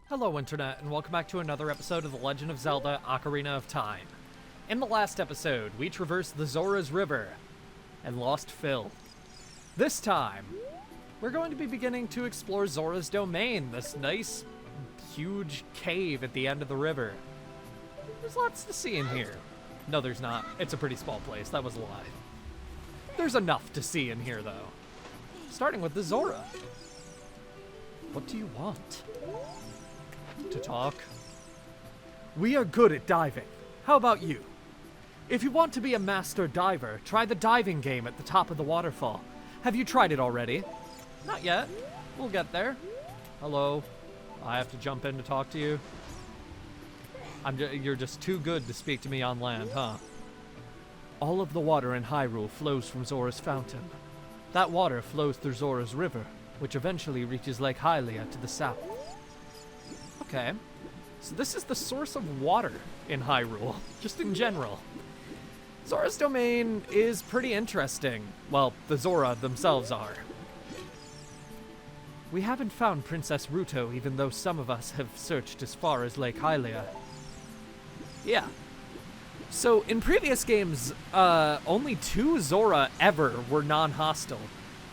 Hello Internet, and welcome back to another episode of The Legend of Zelda: Ocarina of Time. In the last episode, we traversed the Zora's River and lost Phil. This time, we're going to be beginning to explore Zora's domain, this nice, huge cave at the end of the river. There's lots to see in here. No, there's not. It's a pretty small place. That was a lie. There's enough to see in here, though. Starting with the Zora. What do you want? To talk? We are good at diving. How about you? If you want to be a master diver, try the diving game at the top of the waterfall. Have you tried it already? Not yet. We'll get there. Hello. I have to jump in to talk to you. You're just too good to speak to me on land, huh? All of the water in Hyrule flows from Zora's fountain. That water flows through Zora's river, which eventually reaches Lake Hylia to the south. Okay, so this is the source of water in Hyrule, just in general. Zora's domain is pretty interesting. Well, the Zora themselves are. We haven't found Princess Ruto, even though some of us have searched as far as Lake Hylia. Yeah. So, in previous games, only two Zora ever were non-hostile.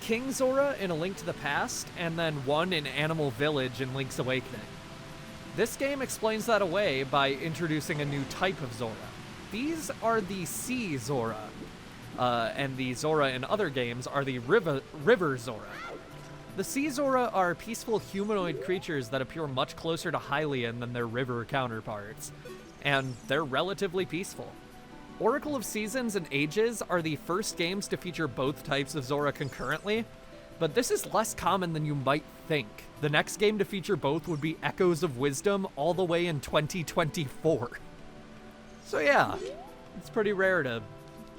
King Zora in A Link to the Past, and then one in Animal Village in Link's Awakening. This game explains that away by introducing a new type of Zora. These are the Sea Zora, and the Zora in other games are the River Zora. The Sea Zora are peaceful humanoid creatures that appear much closer to Hylian than their river counterparts, and they're relatively peaceful. Oracle of Seasons and Ages are the first games to feature both types of Zora concurrently, but this is less common than you might think. The next game to feature both would be Echoes of Wisdom all the way in 2024. So yeah, it's pretty rare to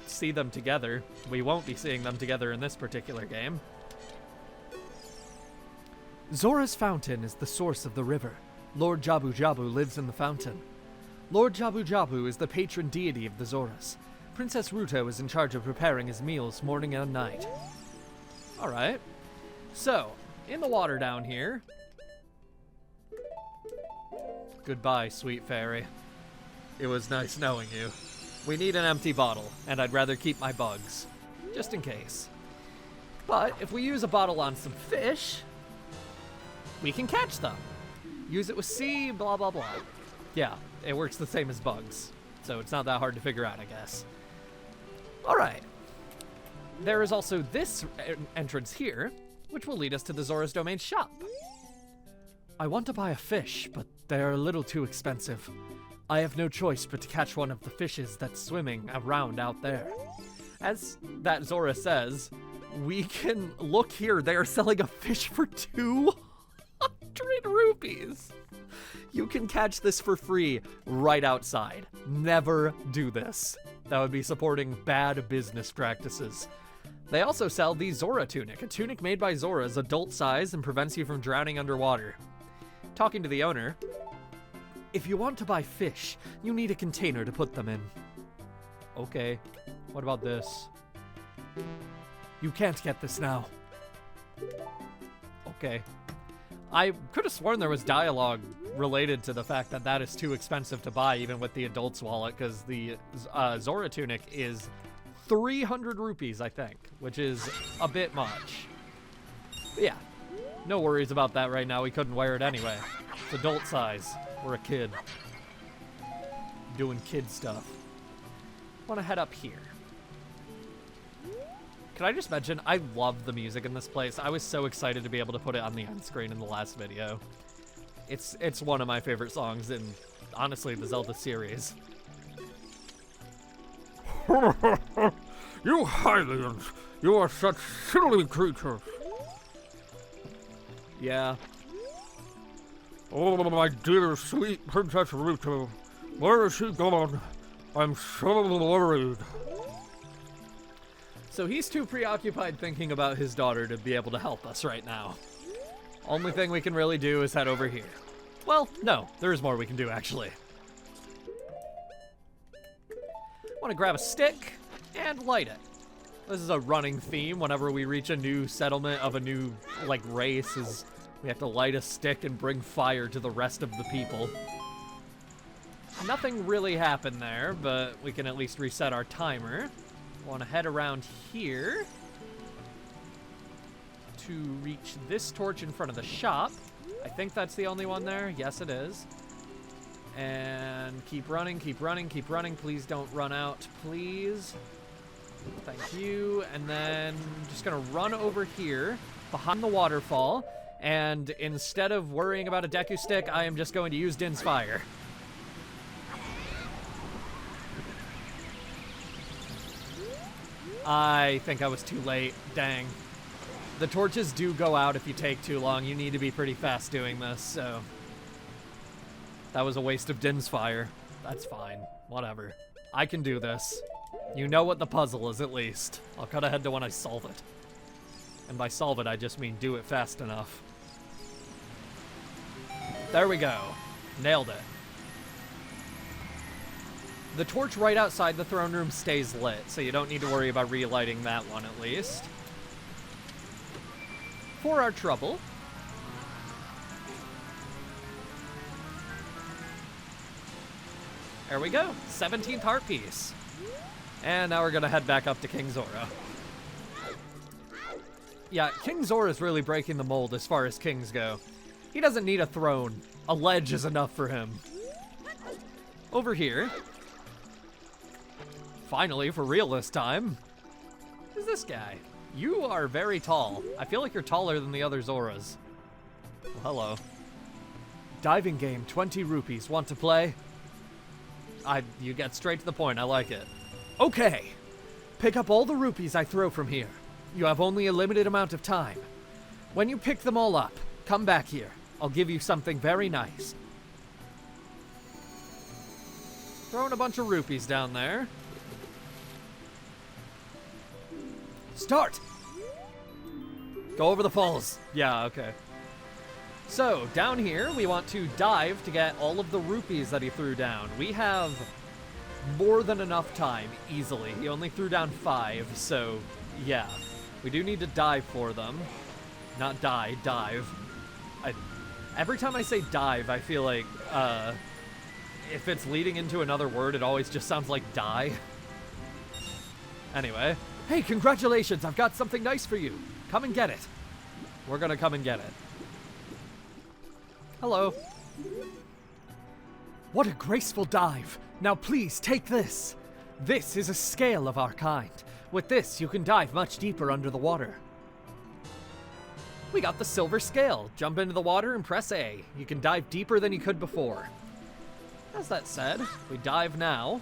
see them together. We won't be seeing them together in this particular game. Zora's fountain is the source of the river. Lord Jabu Jabu lives in the fountain. Lord Jabu Jabu is the patron deity of the Zoras. Princess Ruto is in charge of preparing his meals morning and night. Alright. So, in the water down here... Goodbye, sweet fairy. It was nice knowing you. We need an empty bottle, and I'd rather keep my bugs. Just in case. But, if we use a bottle on some fish, we can catch them. Use it with C, blah blah blah. Yeah, it works the same as bugs. So it's not that hard to figure out, I guess. Alright. There is also this entrance here, which will lead us to the Zora's Domain shop. I want to buy a fish, but they are a little too expensive. I have no choice but to catch one of the fishes that's swimming around out there. As that Zora says, we can look here. They are selling a fish for 200 rupees. You can catch this for free right outside. Never do this. That would be supporting bad business practices. They also sell the Zora tunic, a tunic made by Zoras, adult size, and prevents you from drowning underwater. Talking to the owner, if you want to buy fish, you need a container to put them in. Okay, what about this? You can't get this now. Okay. I could have sworn there was dialogue related to the fact that that is too expensive to buy, even with the adult's wallet, because the Zora tunic is 300 rupees, I think, which is a bit much. But yeah, no worries about that right now. We couldn't wear it anyway. It's adult size. We're a kid. Doing kid stuff. Want to head up here. Can I just mention, I love the music in this place. I was so excited to be able to put it on the end screen in the last video. It's one of my favorite songs in, honestly, the Zelda series. You Hylians, you are such silly creatures. Yeah. Oh, my dear sweet Princess Ruto, where is she gone? I'm so worried. So he's too preoccupied thinking about his daughter to be able to help us right now. Only thing we can really do is head over here. Well, no, there is more we can do, actually. Want to grab a stick and light it. This is a running theme whenever we reach a new settlement of a new, like, race, is We have to light a stick and bring fire to the rest of the people. Nothing really happened there, but we can at least reset our timer. Want to head around here to reach this torch in front of the shop. I think that's the only one there. Yes, it is. And keep running, keep running, keep running. Please don't run out, please. Thank you. And then just gonna run over here behind the waterfall. And instead of worrying about a Deku Stick, I am just going to use Din's Fire. I think I was too late. Dang. The torches do go out if you take too long. You need to be pretty fast doing this, so... That was a waste of Din's Fire. That's fine. Whatever. I can do this. You know what the puzzle is, at least. I'll cut ahead to when I solve it. And by solve it, I just mean do it fast enough. There we go. Nailed it. The torch right outside the throne room stays lit, so you don't need to worry about relighting that one, at least. For our trouble... There we go. 17th heart piece. And now we're gonna head back up to King Zora. Yeah, King Zora's really breaking the mold as far as kings go. He doesn't need a throne. A ledge is enough for him. Over here. Finally, for real this time. Who's this guy? You are very tall. I feel like you're taller than the other Zoras. Well, hello. Diving game, 20 rupees. Want to play? You get straight to the point. I like it. Okay. Pick up all the rupees I throw from here. You have only a limited amount of time. When you pick them all up, come back here. I'll give you something very nice. Throwing a bunch of rupees down there. Start! Go over the falls. Yeah, okay. So, down here, we want to dive to get all of the rupees that he threw down. We have more than enough time, easily. He only threw down 5, so, yeah. We do need to dive for them. Not die, dive. Every time I say dive, I feel like, if it's leading into another word, it always just sounds like die. Anyway. Hey, congratulations! I've got something nice for you. Come and get it. We're gonna come and get it. Hello. What a graceful dive. Now please take this. This is a scale of our kind. With this, you can dive much deeper under the water. We got the silver scale. Jump into the water and press A. You can dive deeper than you could before. As that said, we dive now.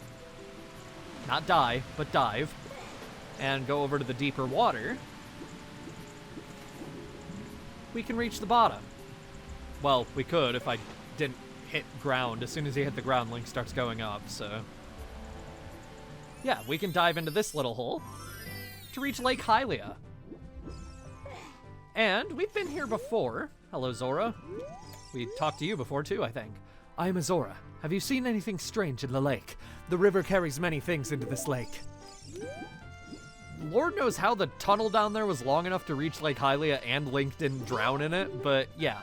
Not die, but dive. And go over to the deeper water. We can reach the bottom. Well, we could if I didn't hit ground. As soon as you hit the ground, Link starts going up, so... Yeah, we can dive into this little hole to reach Lake Hylia. And we've been here before. Hello, Zora. We talked to you before, too, I think. I am a Zora. Have you seen anything strange in the lake? The river carries many things into this lake. Lord knows how the tunnel down there was long enough to reach Lake Hylia and Link didn't drown in it, but yeah.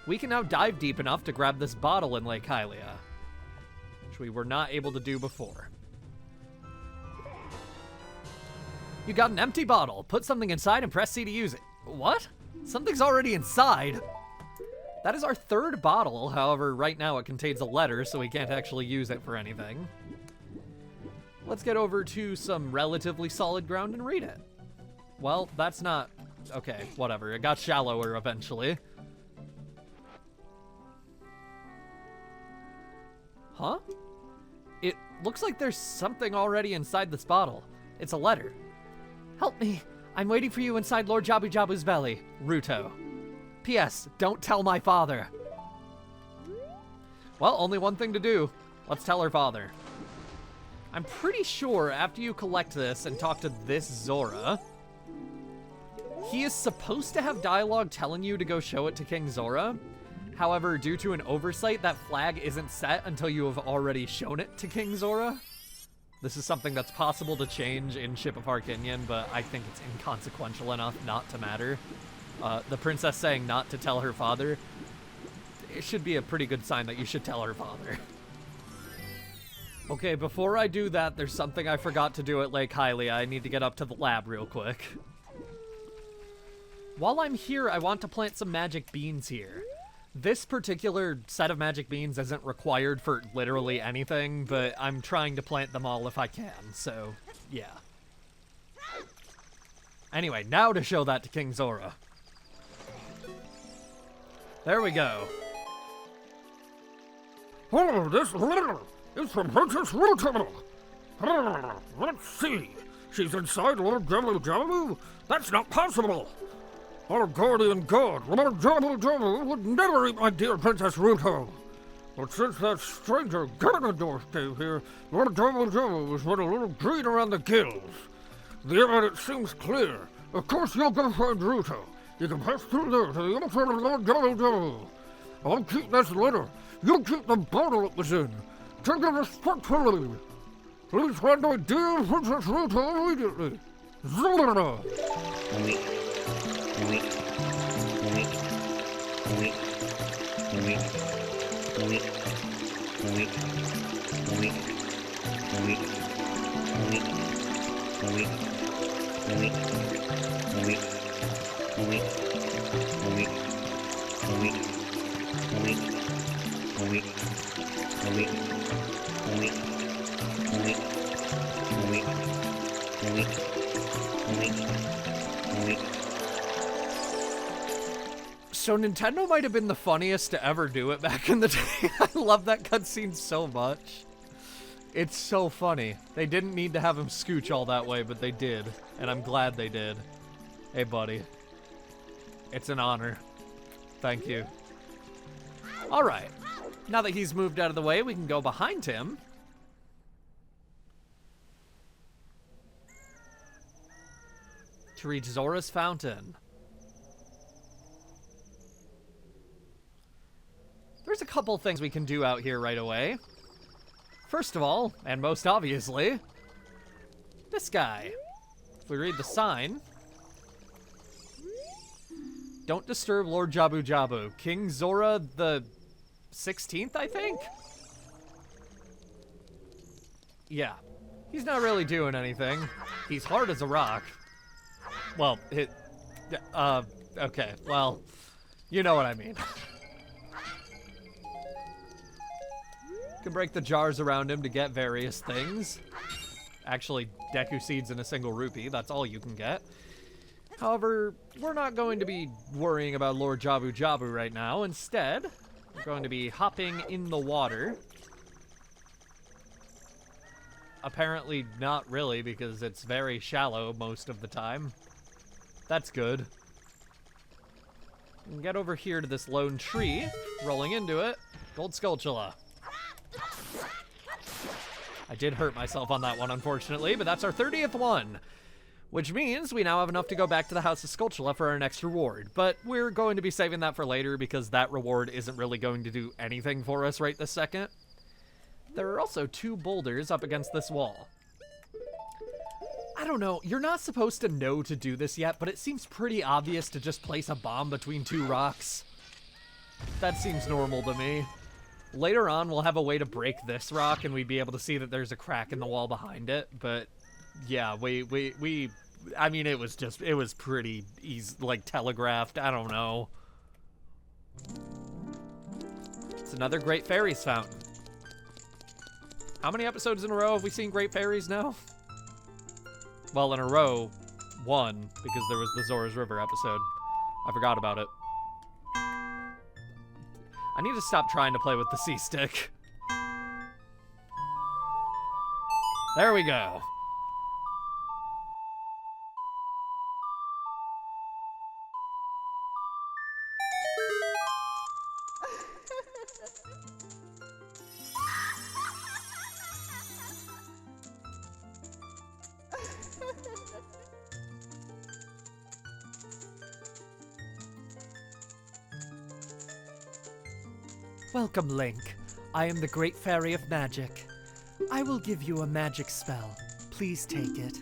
We can now dive deep enough to grab this bottle in Lake Hylia, which we were not able to do before. You got an empty bottle. Put something inside and press C to use it. What? Something's already inside. That is our third bottle. However, right now it contains a letter, so we can't actually use it for anything. Let's get over to some relatively solid ground and read it. Well, that's not... Okay, whatever. It got shallower eventually. Huh? It looks like there's something already inside this bottle. It's a letter. Help me. I'm waiting for you inside Lord Jabu Jabu's belly. Ruto. P.S. Don't tell my father. Well, only one thing to do. Let's tell her father. I'm pretty sure after you collect this and talk to this Zora, he is supposed to have dialogue telling you to go show it to King Zora. However, due to an oversight, that flag isn't set until you have already shown it to King Zora. This is something that's possible to change in Ship of Harkinian, but I think it's inconsequential enough not to matter. The princess saying not to tell her father, it should be a pretty good sign that you should tell her father. Okay, before I do that, there's something I forgot to do at Lake Hylia. I need to get up to the lab real quick. While I'm here, I want to plant some magic beans here. This particular set of magic beans isn't required for literally anything, but I'm trying to plant them all if I can, so yeah. Anyway, now to show that to King Zora. There we go. Oh, this letter is from Princess Rota. Let's see. She's inside Lord Jamu Jamu? That's not possible. Our guardian god, Lord Jamu Jamu, would never eat my dear Princess Ruto. But since that stranger Ganondorf came here, Lord Jamu Jamu was but a little green around the gills. The evidence seems clear. Of course you'll go find Ruto. You can pass through there to the inside of Lord Jamu Jamu. I'll keep this letter. You keep the bottle it was in. Take it respectfully. Please find my dear Princess Ruto immediately. Zora! So Nintendo might have been the funniest to ever do it back in the day. I love that cutscene so much. It's so funny. They didn't need to have him scooch all that way, but they did. And I'm glad they did. Hey, buddy. It's an honor. Thank you. Alright. Now that he's moved out of the way, we can go behind him. To reach Zora's Fountain. There's a couple things we can do out here right away. First of all, and most obviously, this guy. If we read the sign, don't disturb Lord Jabu Jabu. King Zora the 16th, I think? Yeah. He's not really doing anything. He's hard as a rock. Well, okay. Well, you know what I mean. Can break the jars around him to get various things. Actually, Deku Seeds and a single rupee, that's all you can get. However, we're not going to be worrying about Lord Jabu Jabu right now. Instead, we're going to be hopping in the water. Apparently not really, because it's very shallow most of the time. That's good. We can get over here to this lone tree, rolling into it. Gold Skulltula. I did hurt myself on that one, unfortunately, but that's our 30th one. Which means we now have enough to go back to the House of Skulltula for our next reward. But we're going to be saving that for later because that reward isn't really going to do anything for us right this second. There are also 2 boulders up against this wall. I don't know, you're not supposed to know to do this yet, but it seems pretty obvious to just place a bomb between 2 rocks. That seems normal to me. Later on, we'll have a way to break this rock, and we'd be able to see that there's a crack in the wall behind it, but yeah, I mean, it was pretty easy, like, telegraphed, I don't know. It's another Great Fairies fountain. How many episodes in a row have we seen Great Fairies now? Well, in a row, 1, because there was the Zora's River episode. I forgot about it. I need to stop trying to play with the C-stick. There we go. Welcome, Link. I am the Great Fairy of Magic. I will give you a magic spell. Please take it.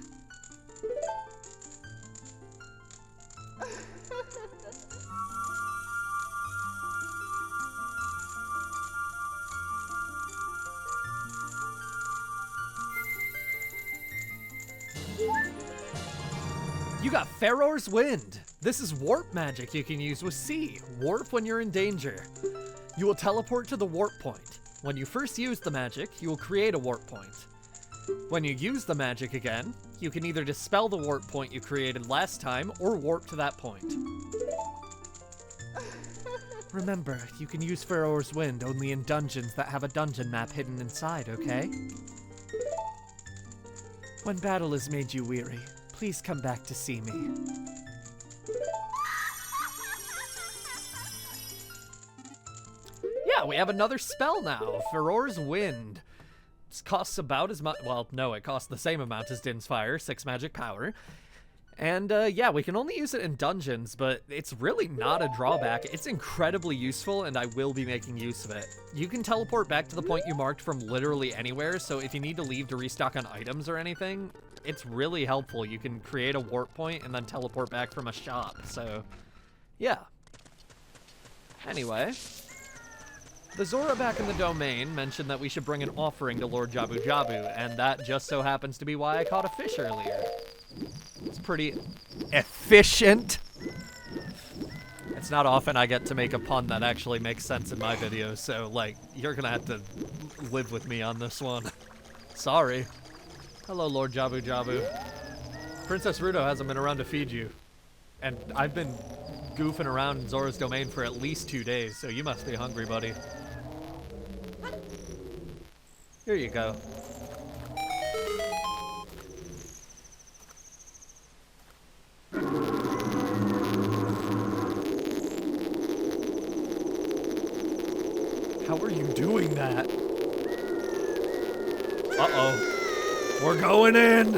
You got Pharaoh's Wind. This is warp magic you can use with C. Warp when you're in danger. You will teleport to the warp point. When you first use the magic, you will create a warp point. When you use the magic again, you can either dispel the warp point you created last time or warp to that point. Remember, you can use Pharaoh's Wind only in dungeons that have a dungeon map hidden inside, okay? When battle has made you weary, please come back to see me. Yeah, we have another spell now, Pharaoh's Wind. This costs about as much, well, no, it costs the same amount as Din's Fire, 6 magic power. And yeah, we can only use it in dungeons, but it's really not a drawback. It's incredibly useful, and I will be making use of it. You can teleport back to the point you marked from literally anywhere, so if you need to leave to restock on items or anything, it's really helpful. You can create a warp point and then teleport back from a shop, so yeah. Anyway, the Zora back in the domain mentioned that we should bring an offering to Lord Jabu Jabu, and that just so happens to be why I caught a fish earlier. It's pretty efficient. It's not often I get to make a pun that actually makes sense in my videos, so, like, you're gonna have to live with me on this one. Sorry. Hello, Lord Jabu Jabu. Princess Ruto hasn't been around to feed you. And I've been goofing around in Zora's domain for at least 2 days, so you must be hungry, buddy. Here you go. How are you doing that? Uh-oh. We're going in!